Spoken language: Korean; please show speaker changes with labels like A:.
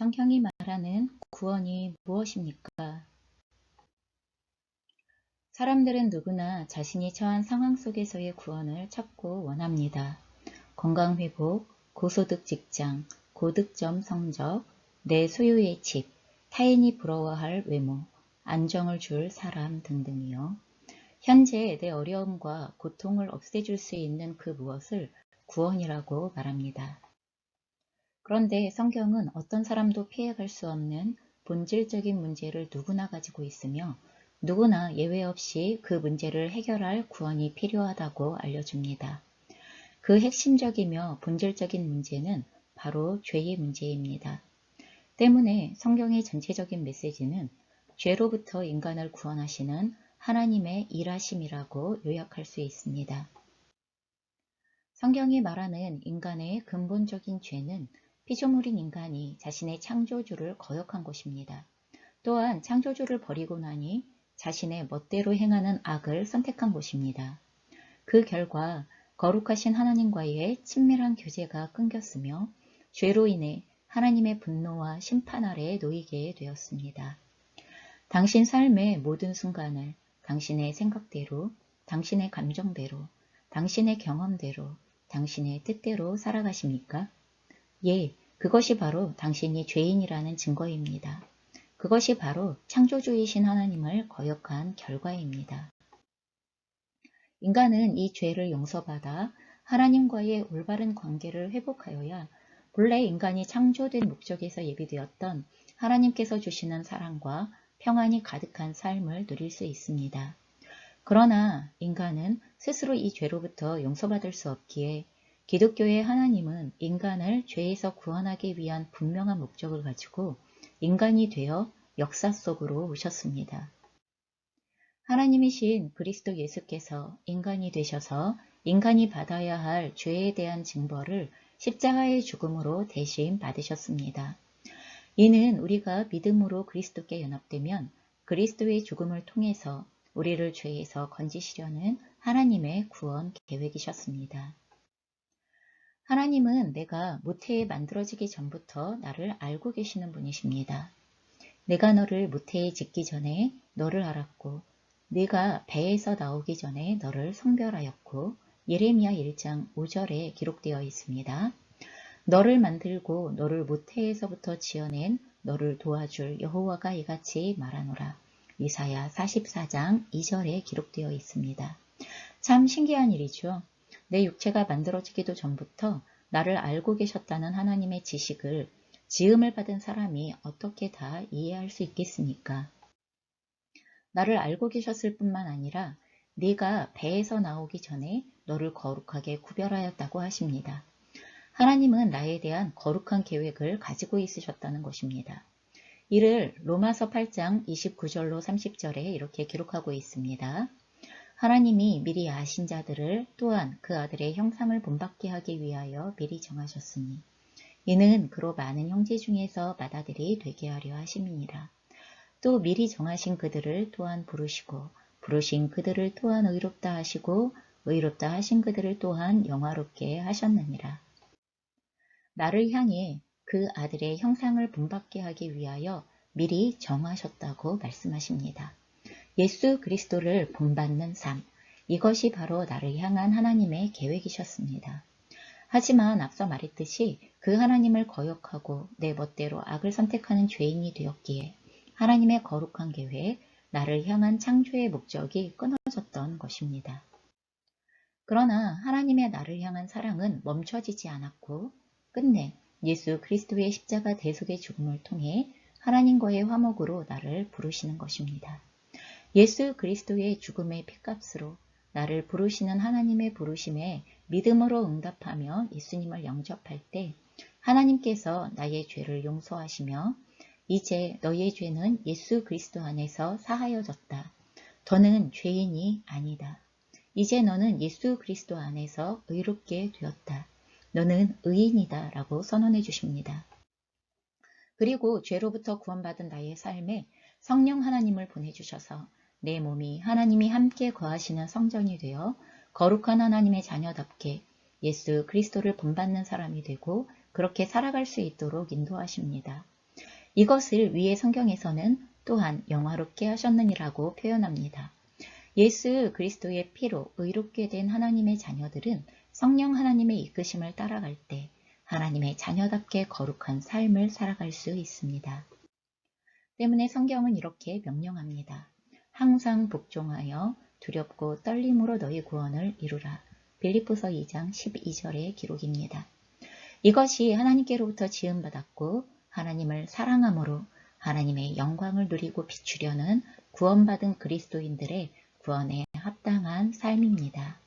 A: 성경이 말하는 구원이 무엇입니까? 사람들은 누구나 자신이 처한 상황 속에서의 구원을 찾고 원합니다. 건강회복, 고소득 직장, 고득점 성적, 내 소유의 집, 타인이 부러워할 외모, 안정을 줄 사람 등등이요. 현재 내 어려움과 고통을 없애줄 수 있는 그 무엇을 구원이라고 말합니다. 그런데 성경은 어떤 사람도 피해갈 수 없는 본질적인 문제를 누구나 가지고 있으며 누구나 예외 없이 그 문제를 해결할 구원이 필요하다고 알려줍니다. 그 핵심적이며 본질적인 문제는 바로 죄의 문제입니다. 때문에 성경의 전체적인 메시지는 죄로부터 인간을 구원하시는 하나님의 일하심이라고 요약할 수 있습니다. 성경이 말하는 인간의 근본적인 죄는 피조물인 인간이 자신의 창조주를 거역한 것입니다. 또한 창조주를 버리고 나니 자신의 멋대로 행하는 악을 선택한 것입니다. 그 결과 거룩하신 하나님과의 친밀한 교제가 끊겼으며 죄로 인해 하나님의 분노와 심판 아래에 놓이게 되었습니다. 당신 삶의 모든 순간을 당신의 생각대로, 당신의 감정대로, 당신의 경험대로, 당신의 뜻대로 살아가십니까? 예, 그것이 바로 당신이 죄인이라는 증거입니다. 그것이 바로 창조주이신 하나님을 거역한 결과입니다. 인간은 이 죄를 용서받아 하나님과의 올바른 관계를 회복하여야 본래 인간이 창조된 목적에서 예비되었던 하나님께서 주시는 사랑과 평안이 가득한 삶을 누릴 수 있습니다. 그러나 인간은 스스로 이 죄로부터 용서받을 수 없기에 기독교의 하나님은 인간을 죄에서 구원하기 위한 분명한 목적을 가지고 인간이 되어 역사 속으로 오셨습니다. 하나님이신 그리스도 예수께서 인간이 되셔서 인간이 받아야 할 죄에 대한 징벌을 십자가의 죽음으로 대신 받으셨습니다. 이는 우리가 믿음으로 그리스도께 연합되면 그리스도의 죽음을 통해서 우리를 죄에서 건지시려는 하나님의 구원 계획이셨습니다. 하나님은 내가 모태에 만들어지기 전부터 나를 알고 계시는 분이십니다. 내가 너를 모태에 짓기 전에 너를 알았고 네가 배에서 나오기 전에 너를 성별하였고 예레미야 1장 5절에 기록되어 있습니다. 너를 만들고 너를 모태에서부터 지어낸 너를 도와줄 여호와가 이같이 말하노라. 이사야 44장 2절에 기록되어 있습니다. 참 신기한 일이죠. 내 육체가 만들어지기도 전부터 나를 알고 계셨다는 하나님의 지식을 지음을 받은 사람이 어떻게 다 이해할 수 있겠습니까? 나를 알고 계셨을 뿐만 아니라 네가 배에서 나오기 전에 너를 거룩하게 구별하였다고 하십니다. 하나님은 나에 대한 거룩한 계획을 가지고 있으셨다는 것입니다. 이를 로마서 8장 29절로 30절에 이렇게 기록하고 있습니다. 하나님이 미리 아신 자들을 또한 그 아들의 형상을 본받게 하기 위하여 미리 정하셨으니 이는 그로 많은 형제 중에서 맏아들이 되게 하려 하심이니라. 또 미리 정하신 그들을 또한 부르시고 부르신 그들을 또한 의롭다 하시고 의롭다 하신 그들을 또한 영화롭게 하셨느니라. 나를 향해 그 아들의 형상을 본받게 하기 위하여 미리 정하셨다고 말씀하십니다. 예수 그리스도를 본받는 삶, 이것이 바로 나를 향한 하나님의 계획이셨습니다. 하지만 앞서 말했듯이 그 하나님을 거역하고 내 멋대로 악을 선택하는 죄인이 되었기에 하나님의 거룩한 계획, 나를 향한 창조의 목적이 끊어졌던 것입니다. 그러나 하나님의 나를 향한 사랑은 멈춰지지 않았고 끝내 예수 그리스도의 십자가 대속의 죽음을 통해 하나님과의 화목으로 나를 부르시는 것입니다. 예수 그리스도의 죽음의 핏값으로 나를 부르시는 하나님의 부르심에 믿음으로 응답하며 예수님을 영접할 때 하나님께서 나의 죄를 용서하시며 이제 너의 죄는 예수 그리스도 안에서 사하여졌다. 더는 죄인이 아니다. 이제 너는 예수 그리스도 안에서 의롭게 되었다. 너는 의인이다 라고 선언해 주십니다. 그리고 죄로부터 구원받은 나의 삶에 성령 하나님을 보내주셔서 내 몸이 하나님이 함께 거하시는 성전이 되어 거룩한 하나님의 자녀답게 예수 그리스도를 본받는 사람이 되고 그렇게 살아갈 수 있도록 인도하십니다. 이것을 위에 성경에서는 또한 영화롭게 하셨느니라고 표현합니다. 예수 그리스도의 피로 의롭게 된 하나님의 자녀들은 성령 하나님의 이끄심을 따라갈 때 하나님의 자녀답게 거룩한 삶을 살아갈 수 있습니다. 때문에 성경은 이렇게 명령합니다. 항상 복종하여 두렵고 떨림으로 너희 구원을 이루라. 빌립보서 2장 12절의 기록입니다. 이것이 하나님께로부터 지음받았고 하나님을 사랑함으로 하나님의 영광을 누리고 비추려는 구원받은 그리스도인들의 구원에 합당한 삶입니다.